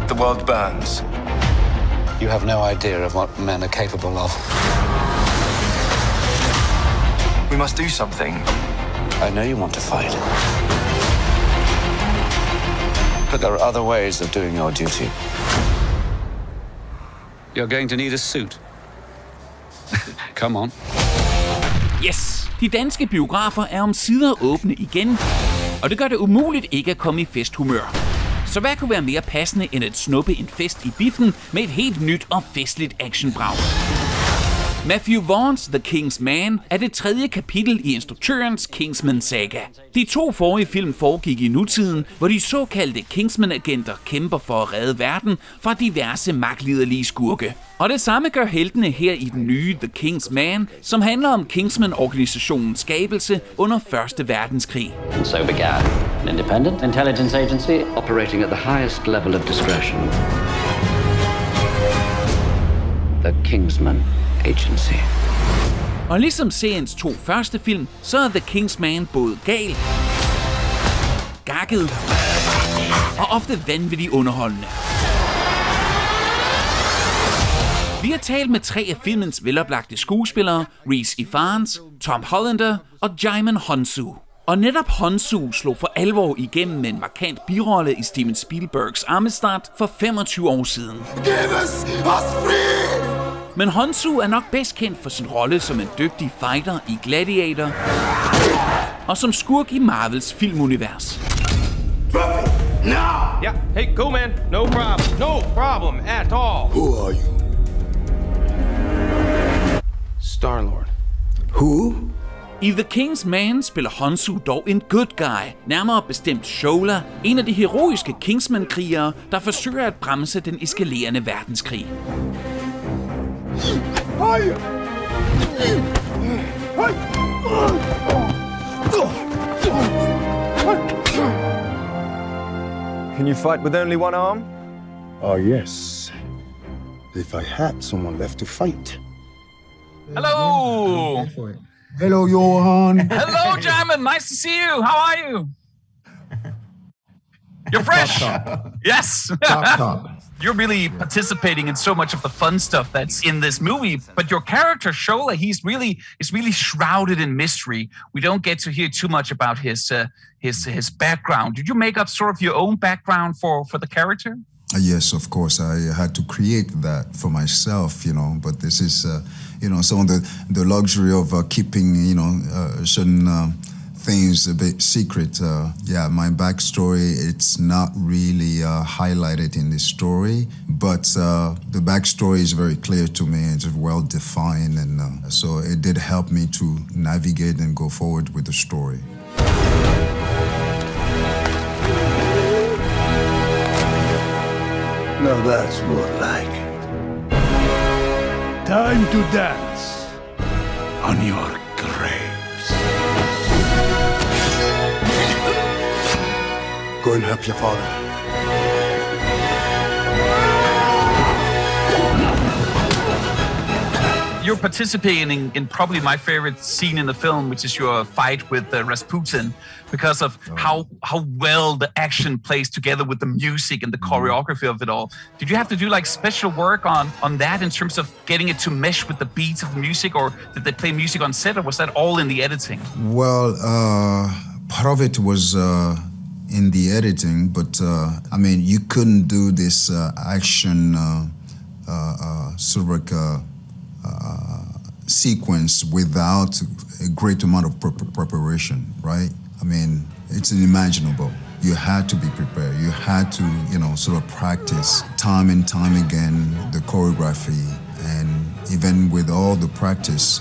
The world burns. You have no idea of what men are capable of. We must do something. I know you want to fight. But there are other ways of doing your duty. You're going to need a suit. Come on. Yes! De danske biografer er omsider åbne igen, og det gør det umuligt ikke at komme i festhumør. Så hvad kunne være mere passende end at snuppe en fest i biffen med et helt nyt og festligt actionbrag? Matthew Vaughns The King's Man er det tredje kapitel i instruktørens Kingsman-saga. De to forrige film foregik i nutiden, hvor de såkaldte Kingsman-agenter kæmper for at redde verden fra diverse magtliderlige skurke. Og det samme gør heltene her i den nye The King's Man, som handler om Kingsman-organisationens skabelse under 1. verdenskrig. And so began an independent intelligence agency operating at the highest level of discretion. The Kingsman Agency. Og ligesom seriens to første film, så er The King's Man både gal, gakket og ofte vanvittigt underholdende. Vi har talt med 3 af filmens veloplagte skuespillere, Rhys Ifans, Hollander og Djimon Hounsou. Og netop Hounsou slog for alvor igennem med en markant birolle i Steven Spielbergs Omsider for 25 år siden. Men Hounsou er nok bedst kendt for sin rolle som en dygtig fighter i Gladiator og som skurk i Marvels filmunivers. Drop it now! Yeah, hey, cool man. No problem. No problem at all. Who are you? Star-Lord. Who? I The King's Man spiller Hounsou dog en good guy, nærmere bestemt Shola, en af de heroiske Kingsman-krigere, der forsøger at bremse den eskalerende verdenskrig. Can you fight with only one arm? Oh, yes. If I had someone left to fight. Hello! Hello, Johan. Hello, Djimon. Nice to see you. How are you? You're fresh. Yes. Top. You're really participating in so much of the fun stuff that's in this movie, but your character Shola, is really shrouded in mystery. We don't get to hear too much about his background. Did you make up sort of your own background for the character? Yes, of course. I had to create that for myself, but this is, some of the luxury of keeping, certain things a bit secret. My backstory, it's not really highlighted in this story, but the backstory is very clear to me. It's well defined, and so it did help me to navigate and go forward with the story. Now that's more like it. Time to dance on your graves. Go and help your father. You're participating in probably my favorite scene in the film, which is your fight with Rasputin, because of how well the action plays together with the music and the choreography of it all. Did you have to do like special work on that in terms of getting it to mesh with the beats of the music, or did they play music on set, or was that all in the editing? Well, part of it was in the editing, but you couldn't do this action sort of sequence without a great amount of preparation, right? It's unimaginable. You had to be prepared. You had to, sort of practice time and time again the choreography, and even with all the practice,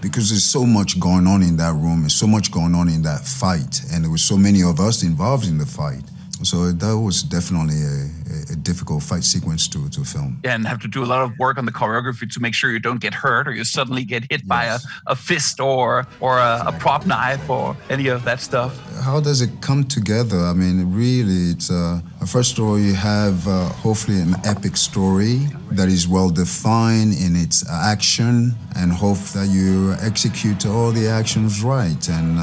because there's so much going on in that room, there's so much going on in that fight, and there were so many of us involved in the fight. So that was definitely difficult fight sequence to film. Yeah, and have to do a lot of work on the choreography to make sure you don't get hurt or you suddenly get hit by a fist or a prop knife or any of that stuff. How does it come together? I mean, really, it's first of all, you have hopefully an epic story that is well defined in its action, and hope that you execute all the actions right. And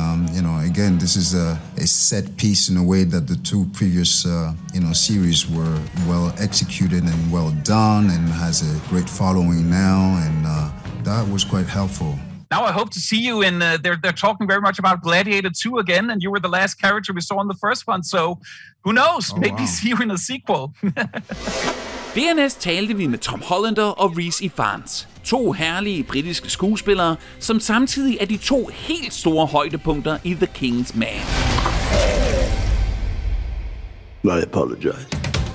again, this is a set piece in a way that the two previous series were well executed and well done, and has a great following now, and that was quite helpful. Now I hope to see you in, they're talking very much about Gladiator 2 again, and you were the last character we saw in the first one, so who knows, maybe see you in a sequel. Dernæst talte vi med Tom Hollander og Rhys Ifans. To herlige britiske skuespillere, som samtidig er de to helt store højdepunkter i The Kingsman. I apologize.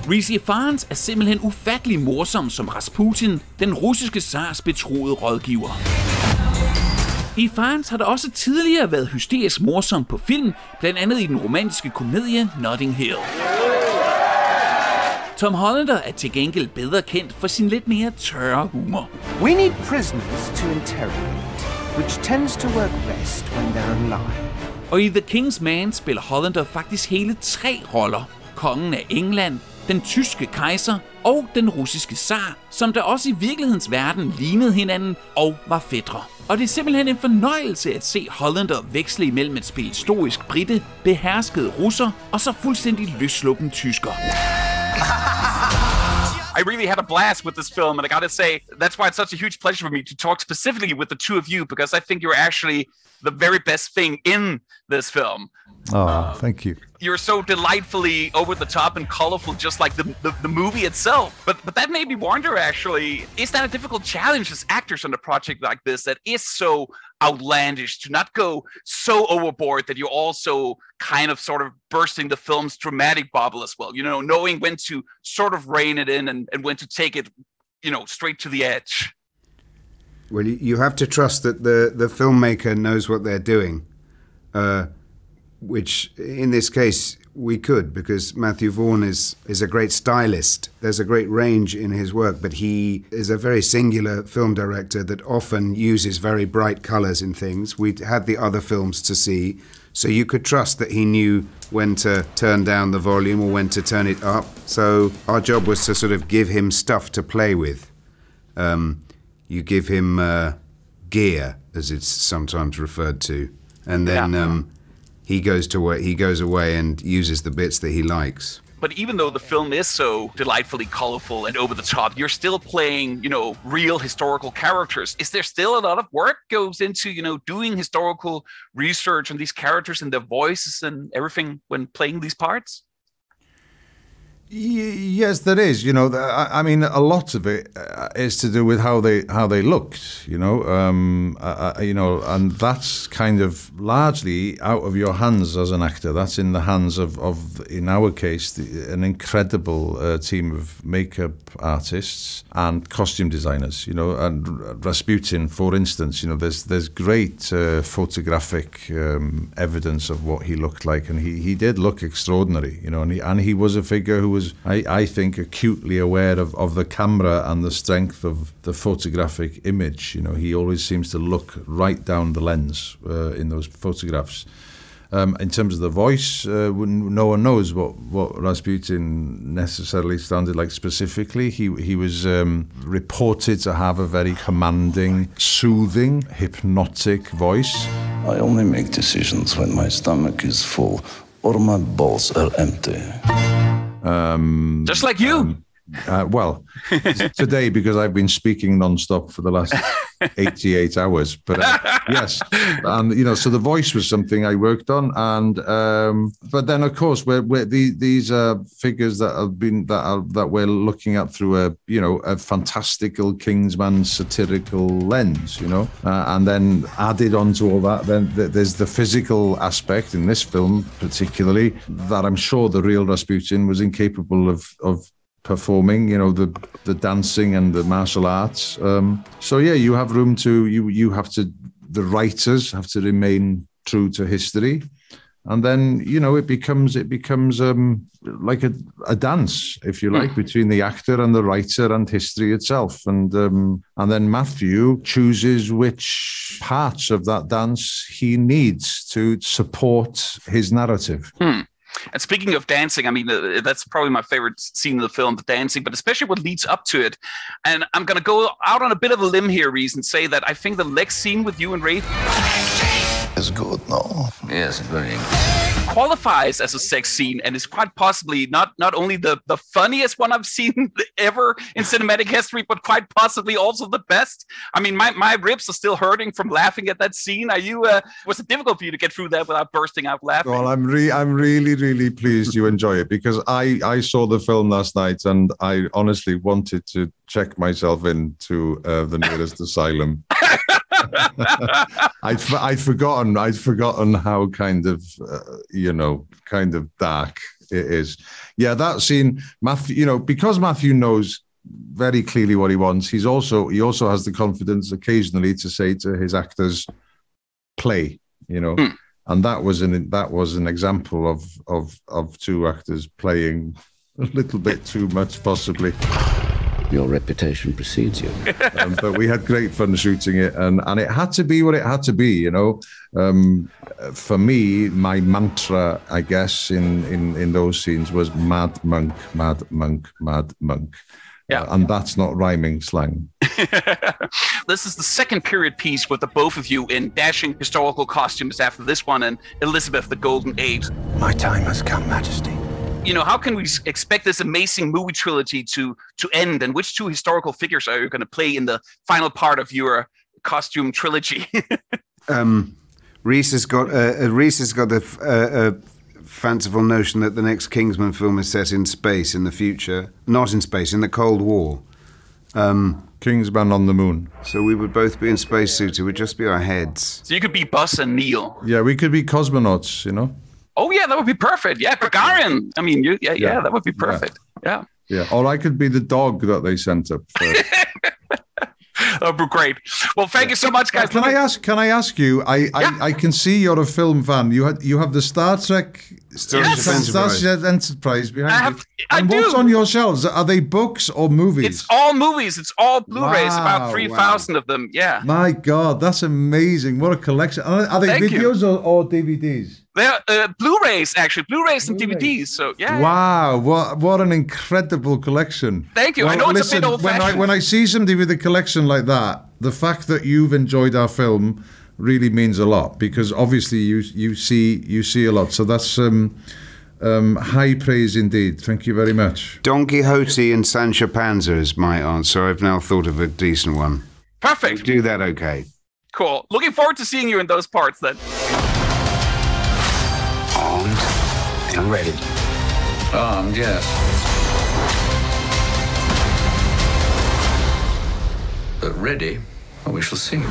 Rhys Ifans er simpelthen ufattelig morsom som Rasputin, den russiske zars betroede rådgiver. Ifans har da også tidligere været hysterisk morsom på film, blandt andet i den romantiske komedie Notting Hill. Tom Hollander er til gengæld bedre kendt for sin lidt mere tørre humor. We need prisoners to interrogate, which tends to work best when they're alive. Og i The Kingsman spiller Hollander faktisk hele 3 roller. Kongen af England, den tyske kejser og den russiske zar, som der også i virkelighedens verden lignede hinanden og var fætre. Og det er simpelthen en fornøjelse at se Hollander veksle imellem at spille stoisk brite, behersket russer og så fuldstændig løssluppen tysker. I really had a blast with this film, and I gotta say, that's why it's such a huge pleasure for me to talk specifically with the two of you, because I think you're actually the very best thing in this film. Oh, thank you. You're so delightfully over the top and colorful, just like the movie itself. But that made me wonder, actually, is that a difficult challenge as actors on a project like this that is so outlandish, to not go so overboard that you're also kind of sort of bursting the film's dramatic bubble as well, knowing when to sort of rein it in and when to take it, straight to the edge? Well, you have to trust that the filmmaker knows what they're doing, which in this case we could, because Matthew Vaughns is a great stylist. There's a great range in his work, but he is a very singular film director that often uses very bright colours in things. We had the other films to see, so you could trust that he knew when to turn down the volume or when to turn it up. So our job was to sort of give him stuff to play with. You give him gear, as it's sometimes referred to, and then he goes away and uses the bits that he likes. But even though the film is so delightfully colorful and over the top, you're still playing, real historical characters. Is there still a lot of work goes into, doing historical research on these characters and their voices and everything when playing these parts? Yes, there is. I mean, a lot of it is to do with how they looked. And that's kind of largely out of your hands as an actor. That's in the hands of in our case, an incredible team of makeup artists and costume designers. And Rasputin, for instance, there's great photographic evidence of what he looked like, and he did look extraordinary. And he was a figure who was, I think, acutely aware of the camera and the strength of the photographic image. He always seems to look right down the lens in those photographs. In terms of the voice, no one knows what Rasputin necessarily sounded like specifically. He was reported to have a very commanding, soothing, hypnotic voice. I only make decisions when my stomach is full or my balls are empty. Just like you. Well, today, because I've been speaking non-stop for the last 88 hours. But yes, and so the voice was something I worked on, and but then of course these are figures that we're looking at through a fantastical Kingsman satirical lens, and then added onto all that, then there's the physical aspect in this film, particularly, that I'm sure the real Rasputin was incapable of performing, the dancing and the martial arts. So yeah, you have room to, the writers have to remain true to history. And then, you know, it becomes like a dance, if you like, between the actor and the writer and history itself. And then Matthew chooses which parts of that dance he needs to support his narrative. And speaking of dancing, I mean, that's probably my favorite scene in the film, the dancing, but especially what leads up to it. And I'm going to go out on a bit of a limb here, Rhys, and say that I think the leg scene with you and Ray It's good, no? Yes, very. Qualifies as a sex scene and is quite possibly not only the funniest one I've seen ever in cinematic history, but quite possibly also the best. I mean, my ribs are still hurting from laughing at that scene. Are you? Was it difficult for you to get through that without bursting out laughing? Well, I'm really pleased you enjoy it, because I saw the film last night and I honestly wanted to check myself into the nearest asylum. I'd forgotten how kind of dark it is. Yeah, that scene, Matthew, you know, because Matthew knows very clearly what he wants. He also has the confidence occasionally to say to his actors, "Play," you know, and that was an example of two actors playing a little bit too much, possibly. Your reputation precedes you. But we had great fun shooting it, and it had to be what it had to be, you know. For me, my mantra, I guess, in those scenes was mad monk, mad monk, mad monk. Yeah. And that's not rhyming slang. This is the second period piece with the both of you in dashing historical costumes after this one and Elizabeth the Golden Age. My time has come, Majesty. You know, how can we expect this amazing movie trilogy to end? And which two historical figures are you going to play in the final part of your costume trilogy? Rhys has got a fanciful notion that the next Kingsman film is set in space in the future. Not in space, in the Cold War. Kingsman on the moon. So we would both be in spacesuits. It would just be our heads. So you could be Buzz and Neil. Yeah, we could be cosmonauts, you know. Oh yeah, that would be perfect. Yeah, Gagarin. I mean, yeah, that would be perfect. Yeah. Or I could be the dog that they sent up first. That would be great. Well, thank you so much, guys. Can I ask you? I can see you're a film fan. You have the Star Trek Enterprise behind you. And what's on your shelves? Are they books or movies? It's all movies. It's all Blu-rays. About 3,000 of them. Yeah. My God, that's amazing! What a collection. Are they videos or DVDs? They're Blu-rays, actually. Blu-rays and DVDs. So yeah. Wow, what an incredible collection. Thank you. Well, I know it's a bit old-fashioned. When I see somebody with a collection like that, the fact that you've enjoyed our film really means a lot, because obviously you see a lot. So that's high praise indeed. Thank you very much. Don Quixote and Sancho Panza is my answer. I've now thought of a decent one. Perfect. We'll do that, okay. Cool. Looking forward to seeing you in those parts then. Armed and ready. Armed, yes. But ready, well, we shall see.